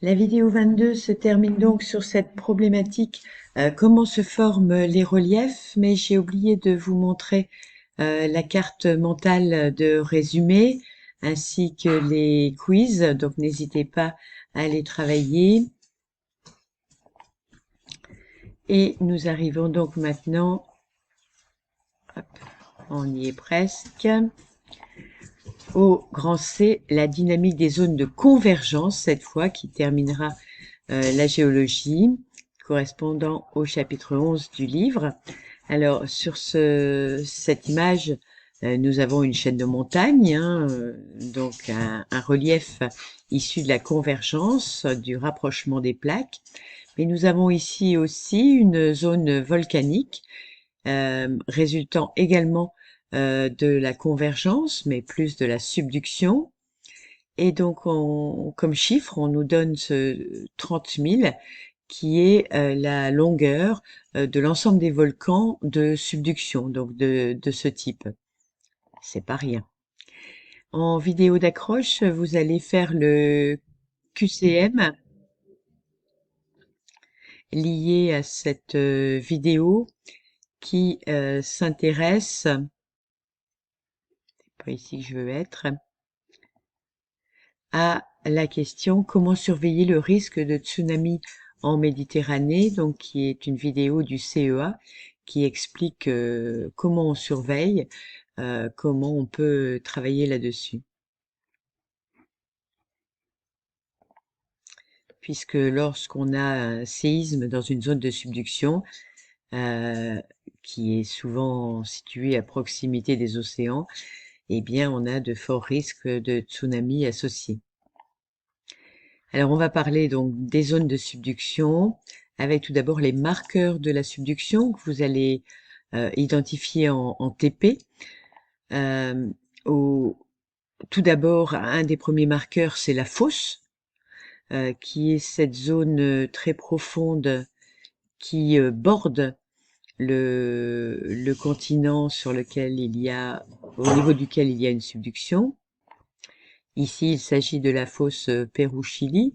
La vidéo 22 se termine donc sur cette problématique, comment se forment les reliefs, mais j'ai oublié de vous montrer la carte mentale de résumé ainsi que les quiz, donc n'hésitez pas à les travailler. Et nous arrivons donc maintenant, hop, on y est presque, au grand C, la dynamique des zones de convergence, cette fois, qui terminera la géologie, correspondant au chapitre 11 du livre. Alors, sur cette image, nous avons une chaîne de montagnes, hein, donc un relief issu de la convergence, du rapprochement des plaques. Mais nous avons ici aussi une zone volcanique, résultant également de la convergence, mais plus de la subduction. Et donc, comme chiffre, on nous donne ce 30 000 qui est la longueur de l'ensemble des volcans de subduction, donc de ce type. C'est pas rien. En vidéo d'accroche, vous allez faire le QCM lié à cette vidéo qui s'intéresse, c'est pas ici que je veux être, à la question comment surveiller le risque de tsunami en Méditerranée, donc qui est une vidéo du CEA qui explique comment on surveille, comment on peut travailler là-dessus. Puisque lorsqu'on a un séisme dans une zone de subduction, euh, qui est souvent située à proximité des océans, eh bien, on a de forts risques de tsunami associés. Alors, on va parler donc des zones de subduction, avec tout d'abord les marqueurs de la subduction que vous allez identifier en TP. Euh, au, Tout d'abord, un des premiers marqueurs, c'est la fosse, qui est cette zone très profonde qui borde le continent sur lequel au niveau duquel il y a une subduction. Ici, il s'agit de la fosse Pérou-Chili.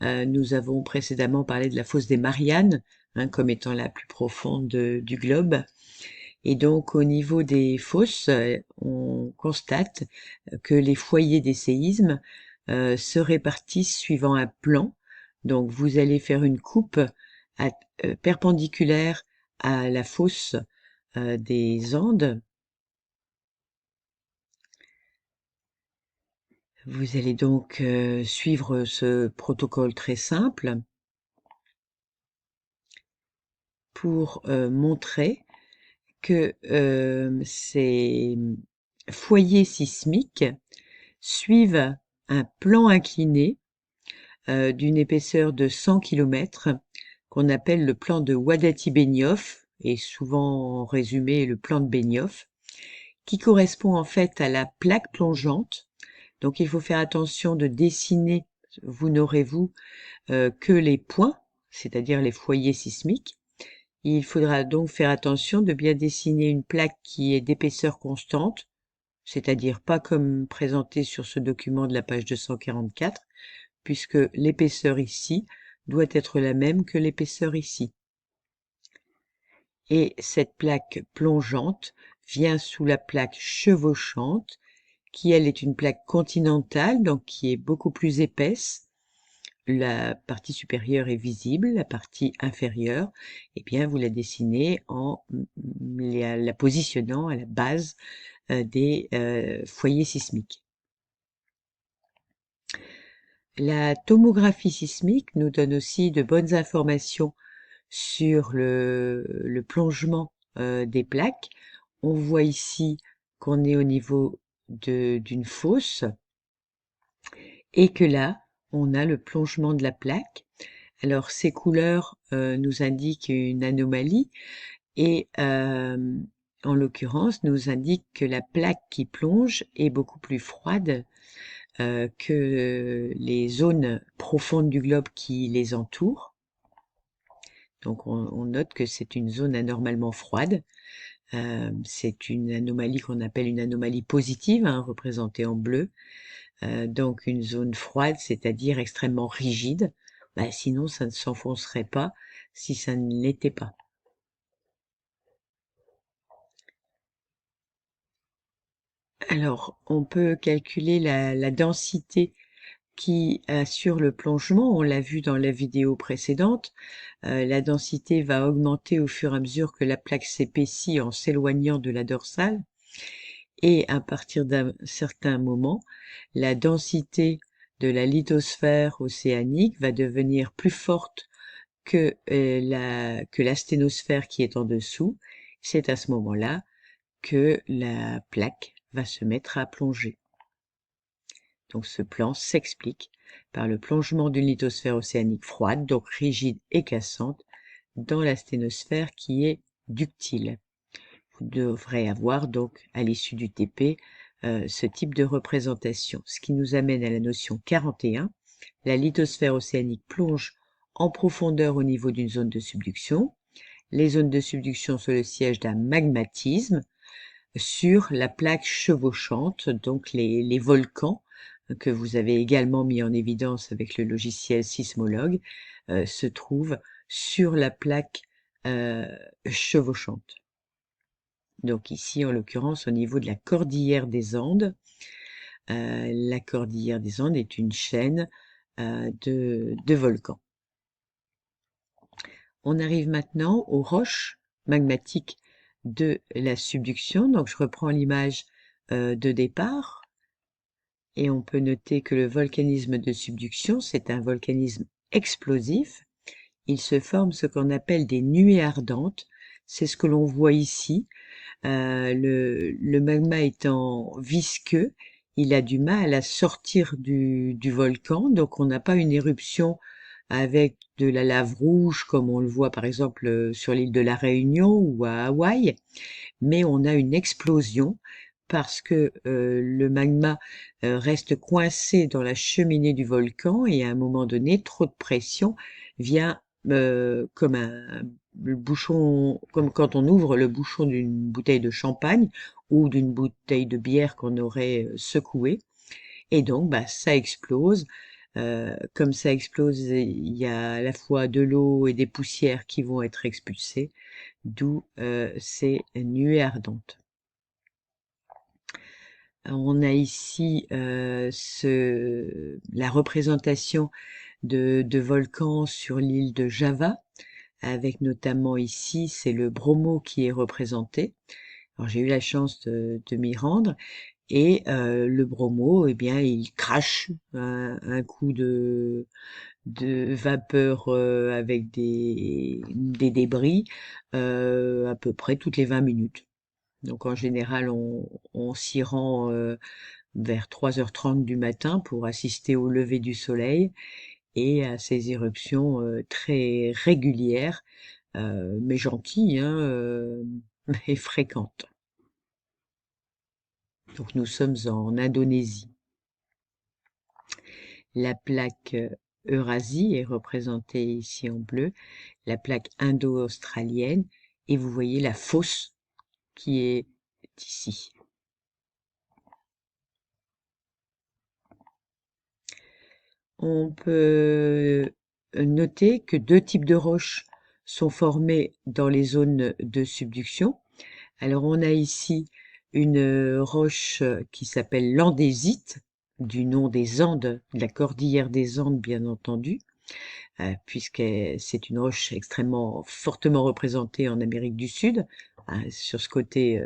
Nous avons précédemment parlé de la fosse des Mariannes, hein, comme étant la plus profonde du globe. Et donc, au niveau des fosses, on constate que les foyers des séismes se répartissent suivant un plan. Donc, vous allez faire une coupe perpendiculaire à la fosse des Andes. Vous allez donc suivre ce protocole très simple pour montrer que ces foyers sismiques suivent un plan incliné d'une épaisseur de 100 km qu'on appelle le plan de Wadati-Benioff, et souvent résumé le plan de Benioff, qui correspond en fait à la plaque plongeante. Donc il faut faire attention de dessiner, vous n'aurez vous que les points, c'est-à-dire les foyers sismiques. Il faudra donc faire attention de bien dessiner une plaque qui est d'épaisseur constante, c'est-à-dire pas comme présenté sur ce document de la page 244, puisque l'épaisseur ici doit être la même que l'épaisseur ici. Et cette plaque plongeante vient sous la plaque chevauchante, qui elle est une plaque continentale, donc qui est beaucoup plus épaisse. La partie supérieure est visible, la partie inférieure, eh bien vous la dessinez en la positionnant à la base des foyers sismiques. La tomographie sismique nous donne aussi de bonnes informations sur le plongement des plaques. On voit ici qu'on est au niveau d'une fosse et que là, on a le plongement de la plaque. Alors ces couleurs nous indiquent une anomalie et en l'occurrence nous indiquent que la plaque qui plonge est beaucoup plus froide que les zones profondes du globe qui les entourent. Donc on note que c'est une zone anormalement froide. C'est une anomalie qu'on appelle une anomalie positive, hein, représentée en bleu. donc une zone froide, c'est-à-dire extrêmement rigide. Bah, sinon, ça ne s'enfoncerait pas si ça ne l'était pas. Alors, on peut calculer la densité qui assure le plongement. On l'a vu dans la vidéo précédente. La densité va augmenter au fur et à mesure que la plaque s'épaissit en s'éloignant de la dorsale. Et à partir d'un certain moment, la densité de la lithosphère océanique va devenir plus forte que la sténosphère qui est en dessous. C'est à ce moment-là que la plaque va se mettre à plonger. Donc ce plan s'explique par le plongement d'une lithosphère océanique froide, donc rigide et cassante, dans la sténosphère qui est ductile. Vous devrez avoir donc à l'issue du TP ce type de représentation. Ce qui nous amène à la notion 41. La lithosphère océanique plonge en profondeur au niveau d'une zone de subduction. Les zones de subduction sont le siège d'un magmatisme sur la plaque chevauchante, donc les volcans que vous avez également mis en évidence avec le logiciel Sismologue, se trouvent sur la plaque chevauchante. Donc ici, en l'occurrence, au niveau de la cordillère des Andes. La cordillère des Andes est une chaîne de volcans. On arrive maintenant aux roches magmatiques de la subduction. Donc je reprends l'image de départ. Et on peut noter que le volcanisme de subduction, c'est un volcanisme explosif. Il se forme ce qu'on appelle des nuées ardentes. C'est ce que l'on voit ici. Le magma étant visqueux, il a du mal à sortir du volcan, donc on n'a pas une éruption avec de la lave rouge comme on le voit par exemple sur l'île de la Réunion ou à Hawaï, mais on a une explosion parce que le magma reste coincé dans la cheminée du volcan et à un moment donné, trop de pression vient comme un le bouchon, comme quand on ouvre le bouchon d'une bouteille de champagne ou d'une bouteille de bière qu'on aurait secouée, et donc bah, ça explose. Comme ça explose, il y a à la fois de l'eau et des poussières qui vont être expulsées, d'où ces nuées ardentes. On a ici la représentation de volcans sur l'île de Java, avec notamment ici, c'est le Bromo qui est représenté. Alors j'ai eu la chance de m'y rendre, et le Bromo, eh bien, il crache un coup de vapeur avec des débris à peu près toutes les 20 minutes. Donc en général, on s'y rend vers 3h30 du matin pour assister au lever du soleil et à ces éruptions très régulières, mais gentilles, hein, mais fréquentes. Donc nous sommes en Indonésie. La plaque Eurasie est représentée ici en bleu, la plaque indo-australienne, et vous voyez la fosse qui est ici. On peut noter que deux types de roches sont formées dans les zones de subduction. Alors on a ici une roche qui s'appelle l'andésite, du nom des Andes, de la cordillère des Andes bien entendu, puisque c'est une roche extrêmement fortement représentée en Amérique du Sud, sur ce côté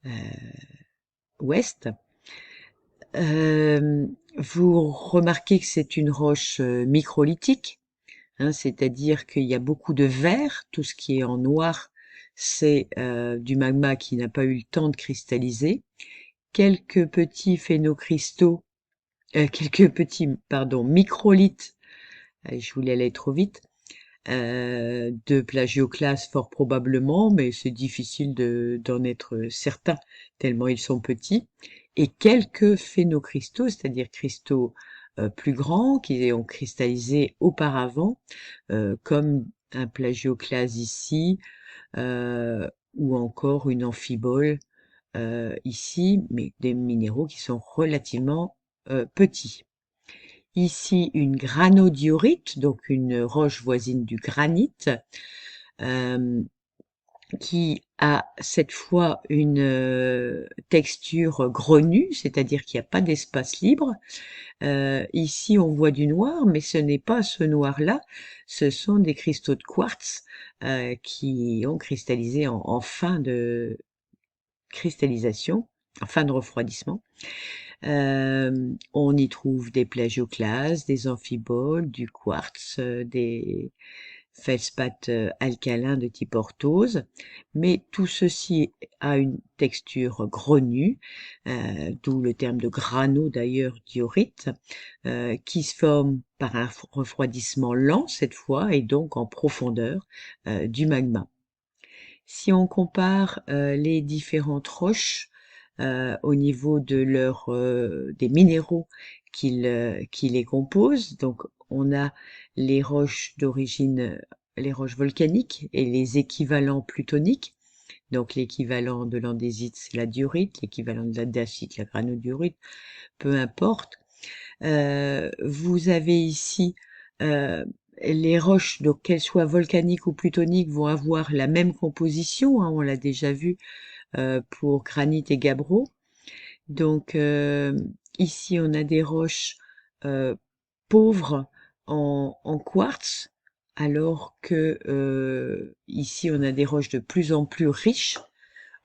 euh, ouest. Vous remarquez que c'est une roche microlithique, hein, c'est-à-dire qu'il y a beaucoup de verre, tout ce qui est en noir, c'est du magma qui n'a pas eu le temps de cristalliser. Quelques petits phénocristaux, quelques petits, pardon, microlithes, je voulais aller trop vite, de plagioclase fort probablement, mais c'est difficile d'en être certain, tellement ils sont petits, et quelques phénocristaux, c'est-à-dire cristaux plus grands qui ont cristallisé auparavant, comme un plagioclase ici, ou encore une amphibole ici, mais des minéraux qui sont relativement petits. Ici, une granodiorite, donc une roche voisine du granit, euh, qui a cette fois une texture grenue, c'est-à-dire qu'il n'y a pas d'espace libre. Ici, on voit du noir, mais ce n'est pas ce noir-là, ce sont des cristaux de quartz qui ont cristallisé en fin de cristallisation, en fin de refroidissement. On y trouve des plagioclases, des amphiboles, du quartz, des feldspaths alcalins de type orthose, mais tout ceci a une texture grenue, d'où le terme de grano d'ailleurs diorite, qui se forme par un refroidissement lent cette fois et donc en profondeur du magma. Si on compare les différentes roches au niveau de des minéraux qui les composent, donc on a les roches d'origine, les roches volcaniques et les équivalents plutoniques. Donc l'équivalent de l'andésite, c'est la diorite, l'équivalent de la dacite, la granodiorite, peu importe. Vous avez ici les roches, donc qu'elles soient volcaniques ou plutoniques, vont avoir la même composition, hein, on l'a déjà vu pour granit et gabbro. Donc ici on a des roches pauvres en quartz, alors que ici on a des roches de plus en plus riches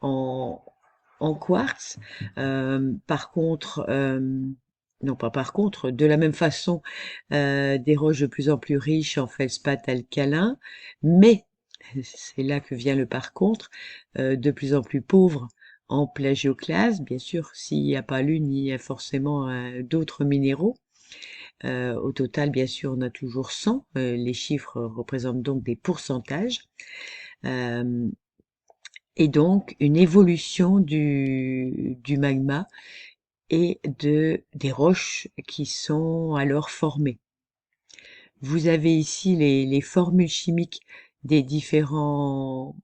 en, en quartz. Par contre, non pas par contre, de la même façon, des roches de plus en plus riches en feldspath alcalin, mais c'est là que vient le par contre, de plus en plus pauvres en plagioclase. Bien sûr, s'il n'y a pas l'une, il y a forcément d'autres minéraux. Au total, bien sûr, on a toujours 100. Les chiffres représentent donc des pourcentages. Euh, et donc une évolution du magma et des roches qui sont alors formées. Vous avez ici les formules chimiques des différents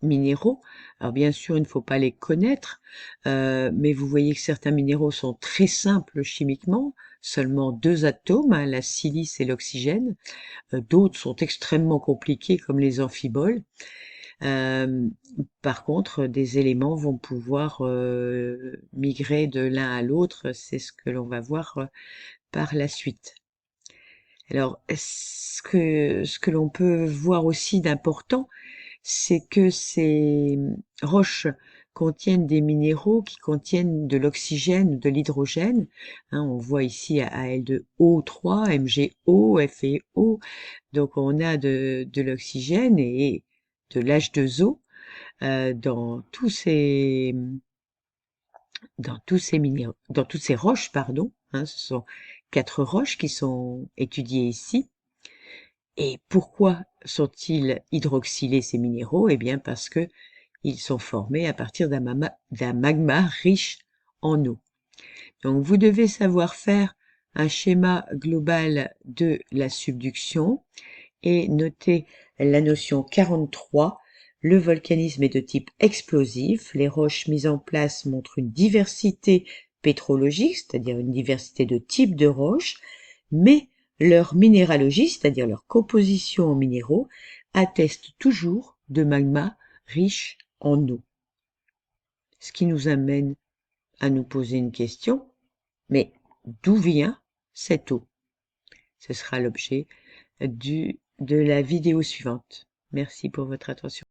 minéraux. Alors bien sûr, il ne faut pas les connaître, mais vous voyez que certains minéraux sont très simples chimiquement, seulement 2 atomes, hein, la silice et l'oxygène. D'autres sont extrêmement compliqués, comme les amphiboles. Par contre, des éléments vont pouvoir migrer de l'un à l'autre, c'est ce que l'on va voir par la suite. Alors, ce que l'on peut voir aussi d'important, c'est que ces roches contiennent des minéraux qui contiennent de l'oxygène ou de l'hydrogène. Hein, on voit ici Al2O3, MgO, FeO. Donc on a de l'oxygène et de l'H2O dans tous ces minéraux, dans toutes ces roches, pardon. Hein, ce sont 4 roches qui sont étudiées ici. Et pourquoi sont-ils hydroxylés ces minéraux? Eh bien parce que ils sont formés à partir d'un magma riche en eau. Donc vous devez savoir faire un schéma global de la subduction et noter la notion 43. Le volcanisme est de type explosif. Les roches mises en place montrent une diversité pétrologique, c'est-à-dire une diversité de types de roches, mais leur minéralogie, c'est-à-dire leur composition en minéraux, atteste toujours de magma riche en eau. Ce qui nous amène à nous poser une question, mais d'où vient cette eau? Ce sera l'objet de la vidéo suivante. Merci pour votre attention.